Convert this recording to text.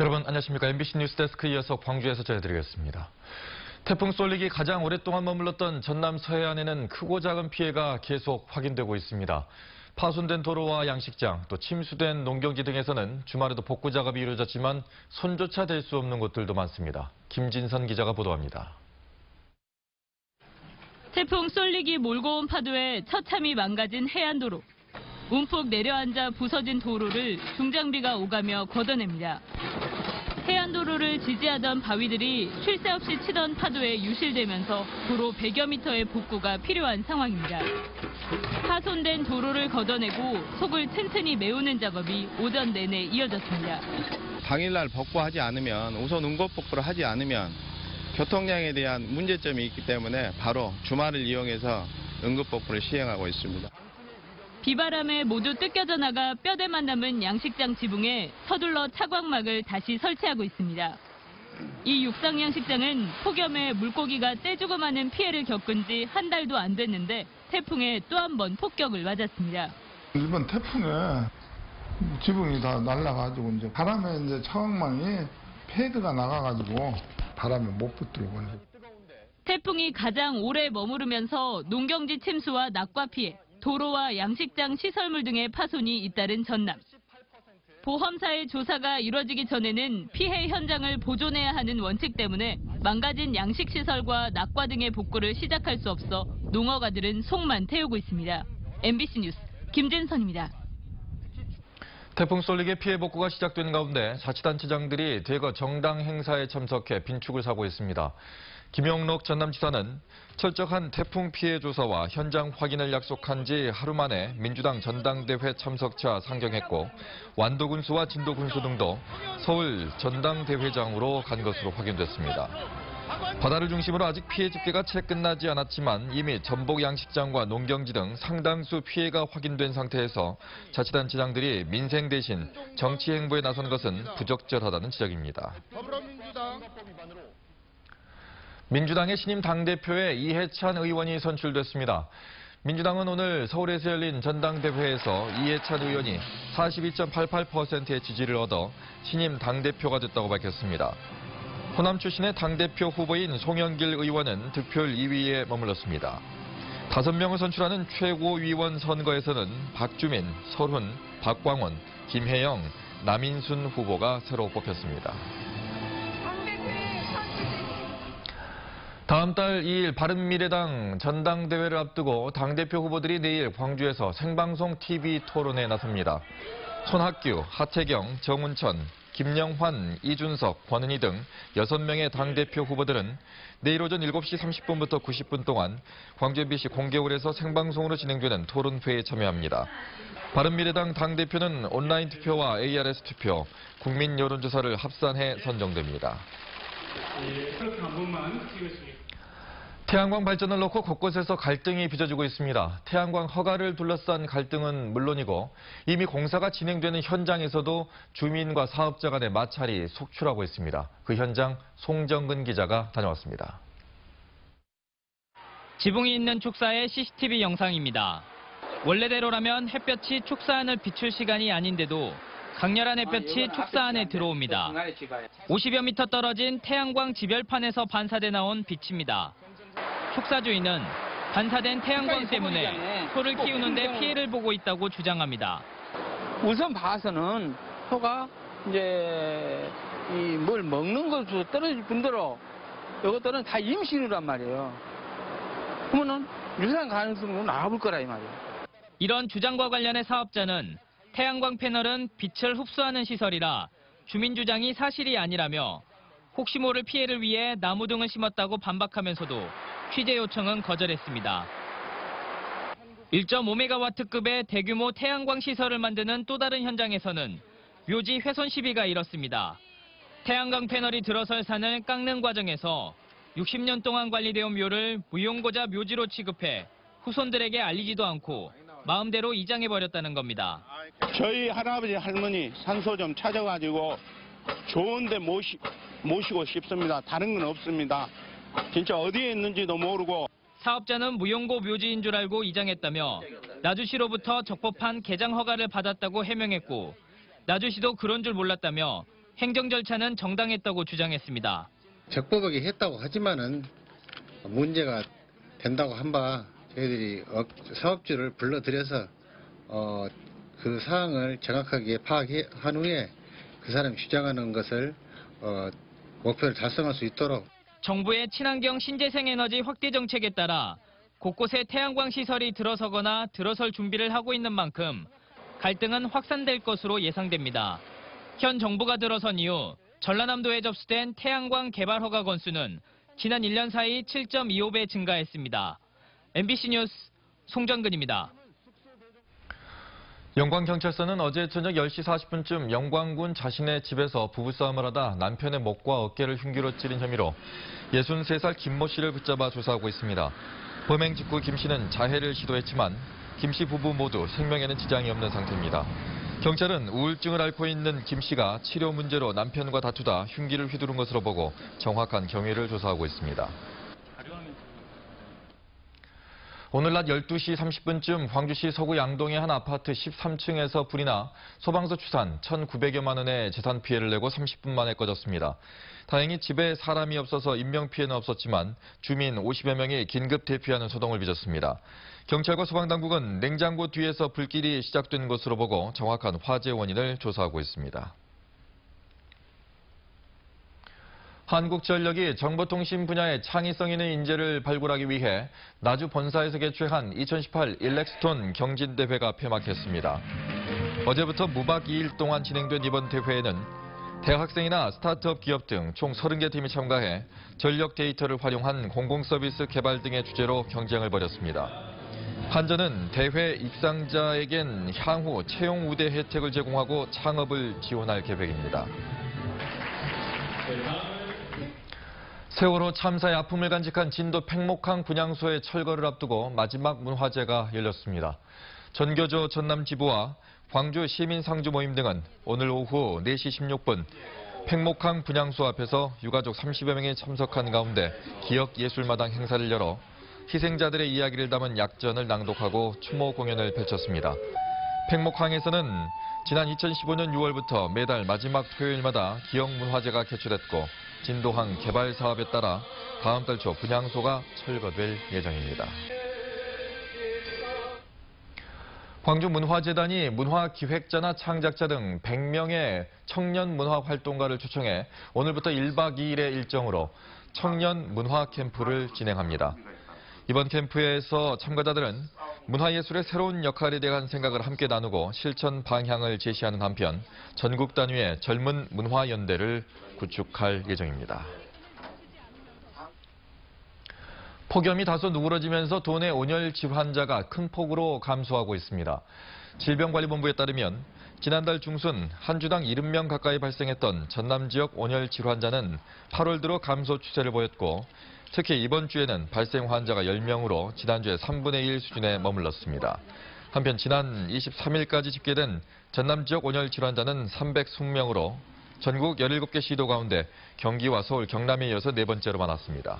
여러분 안녕하십니까. MBC 뉴스데스크 이어서 광주에서 전해드리겠습니다. 태풍 쏠릭이 가장 오랫동안 머물렀던 전남 서해안에는 크고 작은 피해가 계속 확인되고 있습니다. 파손된 도로와 양식장, 또 침수된 농경지 등에서는 주말에도 복구 작업이 이루어졌지만 손조차 댈 수 없는 곳들도 많습니다. 김진선 기자가 보도합니다. 태풍 쏠릭이 몰고 온 파도에 처참히 망가진 해안도로. 움푹 내려앉아 부서진 도로를 중장비가 오가며 걷어냅니다. 해안도로를 지지하던 바위들이 쉴 새 없이 치던 파도에 유실되면서 도로 100여 미터의 복구가 필요한 상황입니다. 파손된 도로를 걷어내고 속을 튼튼히 메우는 작업이 오전 내내 이어졌습니다. 당일날 복구하지 않으면, 우선 응급 복구를 하지 않으면 교통량에 대한 문제점이 있기 때문에 바로 주말을 이용해서 응급 복구를 시행하고 있습니다. 비바람에 모두 뜯겨져 나가 뼈대만 남은 양식장 지붕에 서둘러 차광막을 다시 설치하고 있습니다. 이 육상 양식장은 폭염에 물고기가 떼주고 마는 피해를 겪은 지 한 달도 안 됐는데 태풍에 또 한 번 폭격을 맞았습니다. 이번 태풍에 지붕이 다 날아가지고 이제 바람에 이제 차광망이 패드가 나가가지고 바람에 못 붙들고. 태풍이 가장 오래 머무르면서 농경지 침수와 낙과 피해, 도로와 양식장 시설물 등의 파손이 잇따른 전남. 보험사의 조사가 이뤄지기 전에는 피해 현장을 보존해야 하는 원칙 때문에 망가진 양식시설과 낙과 등의 복구를 시작할 수 없어 농어가들은 속만 태우고 있습니다. MBC 뉴스 김진선입니다. 태풍 쏠릭의 피해 복구가 시작된 가운데 자치단체장들이 대거 정당 행사에 참석해 빈축을 사고 있습니다. 김영록 전남지사는 철저한 태풍 피해 조사와 현장 확인을 약속한 지 하루 만에 민주당 전당대회 참석차 상경했고 완도군수와 진도군수 등도 서울 전당대회장으로 간 것으로 확인됐습니다. 바다를 중심으로 아직 피해 집계가 채 끝나지 않았지만 이미 전복 양식장과 농경지 등 상당수 피해가 확인된 상태에서 자치단체장들이 민생 대신 정치 행보에 나선 것은 부적절하다는 지적입니다. 민주당의 신임 당대표에 이해찬 의원이 선출됐습니다. 민주당은 오늘 서울에서 열린 전당대회에서 이해찬 의원이 42.88%의 지지를 얻어 신임 당대표가 됐다고 밝혔습니다. 호남 출신의 당대표 후보인 송영길 의원은 득표율 2위에 머물렀습니다. 5명을 선출하는 최고위원 선거에서는 박주민, 설훈, 박광원, 김혜영, 남인순 후보가 새로 뽑혔습니다. 다음 달 2일 바른미래당 전당대회를 앞두고 당대표 후보들이 내일 광주에서 생방송 TV 토론에 나섭니다. 손학규, 하태경, 정운천, 김영환, 이준석, 권은희 등 6명의 당대표 후보들은 내일 오전 7시 30분부터 90분 동안 광주 MBC 공개홀에서 생방송으로 진행되는 토론회에 참여합니다. 바른미래당 당대표는 온라인 투표와 ARS 투표, 국민 여론조사를 합산해 선정됩니다. 태양광 발전을 놓고 곳곳에서 갈등이 빚어지고 있습니다. 태양광 허가를 둘러싼 갈등은 물론이고 이미 공사가 진행되는 현장에서도 주민과 사업자 간의 마찰이 속출하고 있습니다. 그 현장 송정근 기자가 다녀왔습니다. 지붕이 있는 축사의 CCTV 영상입니다. 원래대로라면 햇볕이 축사 안을 비출 시간이 아닌데도 강렬한 햇볕이 축사 안에 들어옵니다. 50여 미터 떨어진 태양광 지별판에서 반사돼 나온 빛입니다. 축사 주인은 반사된 태양광 때문에 소를 키우는데 피해를 보고 있다고 주장합니다. 우선 봐서는 소가 이제 뭘 먹는 것으로 떨어질 뿐더러 이것들은 다 임신이란 말이에요. 그러면은 유사한 가능성으로 나와볼 거라 이 말이에요. 이런 주장과 관련해 사업자는 태양광 패널은 빛을 흡수하는 시설이라 주민 주장이 사실이 아니라며 혹시 모를 피해를 위해 나무 등을 심었다고 반박하면서도 취재 요청은 거절했습니다. 1.5메가와트급의 대규모 태양광 시설을 만드는 또 다른 현장에서는 묘지 훼손 시비가 일었습니다. 태양광 패널이 들어설 산을 깎는 과정에서 60년 동안 관리되어 온 묘를 무용고자 묘지로 취급해 후손들에게 알리지도 않고 마음대로 이장해버렸다는 겁니다. 저희 할아버지 할머니 산소 좀 찾아가지고 좋은 데 모시고 싶습니다. 다른 건 없습니다. 진짜 어디에 있는지도 모르고. 사업자는 무용고 묘지인 줄 알고 이장했다며 나주시로부터 적법한 개장 허가를 받았다고 해명했고 나주시도 그런 줄 몰랐다며 행정 절차는 정당했다고 주장했습니다. 적법하게 했다고 하지만은 문제가 된다고 한 바 저희들이 사업주를 불러들여서 그 사항을 정확하게 파악한 후에 그 사람이 주장하는 것을 목표를 달성할 수 있도록 정부의 친환경 신재생 에너지 확대 정책에 따라 곳곳에 태양광 시설이 들어서거나 들어설 준비를 하고 있는 만큼 갈등은 확산될 것으로 예상됩니다. 현 정부가 들어선 이후 전라남도에 접수된 태양광 개발 허가 건수는 지난 1년 사이 7.25배 증가했습니다. MBC 뉴스 송정근입니다. 영광경찰서는 어제 저녁 10시 40분쯤 영광군 자신의 집에서 부부싸움을 하다 남편의 목과 어깨를 흉기로 찌른 혐의로 63살 김모 씨를 붙잡아 조사하고 있습니다. 범행 직후 김 씨는 자해를 시도했지만 김 씨 부부 모두 생명에는 지장이 없는 상태입니다. 경찰은 우울증을 앓고 있는 김 씨가 치료 문제로 남편과 다투다 흉기를 휘두른 것으로 보고 정확한 경위를 조사하고 있습니다. 오늘 낮 12시 30분쯤 광주시 서구 양동의 한 아파트 13층에서 불이 나 소방서 추산 1,900여만 원의 재산 피해를 내고 30분 만에 꺼졌습니다. 다행히 집에 사람이 없어서 인명피해는 없었지만 주민 50여 명이 긴급 대피하는 소동을 빚었습니다. 경찰과 소방당국은 냉장고 뒤에서 불길이 시작된 것으로 보고 정확한 화재 원인을 조사하고 있습니다. 한국전력이 정보통신 분야의 창의성 있는 인재를 발굴하기 위해 나주 본사에서 개최한 2018 일렉스톤 경진대회가 폐막했습니다. 어제부터 무박 2일 동안 진행된 이번 대회에는 대학생이나 스타트업 기업 등 총 30개 팀이 참가해 전력 데이터를 활용한 공공서비스 개발 등의 주제로 경쟁을 벌였습니다. 한전은 대회 입상자에겐 향후 채용 우대 혜택을 제공하고 창업을 지원할 계획입니다. 세월호 참사의 아픔을 간직한 진도 팽목항 분향소의 철거를 앞두고 마지막 문화제가 열렸습니다. 전교조 전남지부와 광주 시민상주 모임 등은 오늘 오후 4시 16분 팽목항 분향소 앞에서 유가족 30여 명이 참석한 가운데 기억예술마당 행사를 열어 희생자들의 이야기를 담은 약전을 낭독하고 추모 공연을 펼쳤습니다. 팽목항에서는 지난 2015년 6월부터 매달 마지막 토요일마다 기억문화제가 개최됐고 진도항 개발 사업에 따라 다음 달 초 분향소가 철거될 예정입니다. 광주문화재단이 문화기획자나 창작자 등 100명의 청년 문화활동가를 초청해 오늘부터 1박 2일의 일정으로 청년 문화 캠프를 진행합니다. 이번 캠프에서 참가자들은 문화예술의 새로운 역할에 대한 생각을 함께 나누고 실천 방향을 제시하는 한편 전국 단위의 젊은 문화연대를 구축할 예정입니다. 폭염이 다소 누그러지면서 도내 온열 질환자가 큰 폭으로 감소하고 있습니다. 질병관리본부에 따르면 지난달 중순 한 주당 70명 가까이 발생했던 전남 지역 온열 질환자는 8월 들어 감소 추세를 보였고 특히 이번 주에는 발생 환자가 10명으로 지난주에 3분의 1 수준에 머물렀습니다. 한편 지난 23일까지 집계된 전남 지역 온열 질환자는 320명으로 전국 17개 시도 가운데 경기와 서울, 경남에 이어서 네 번째로 많았습니다.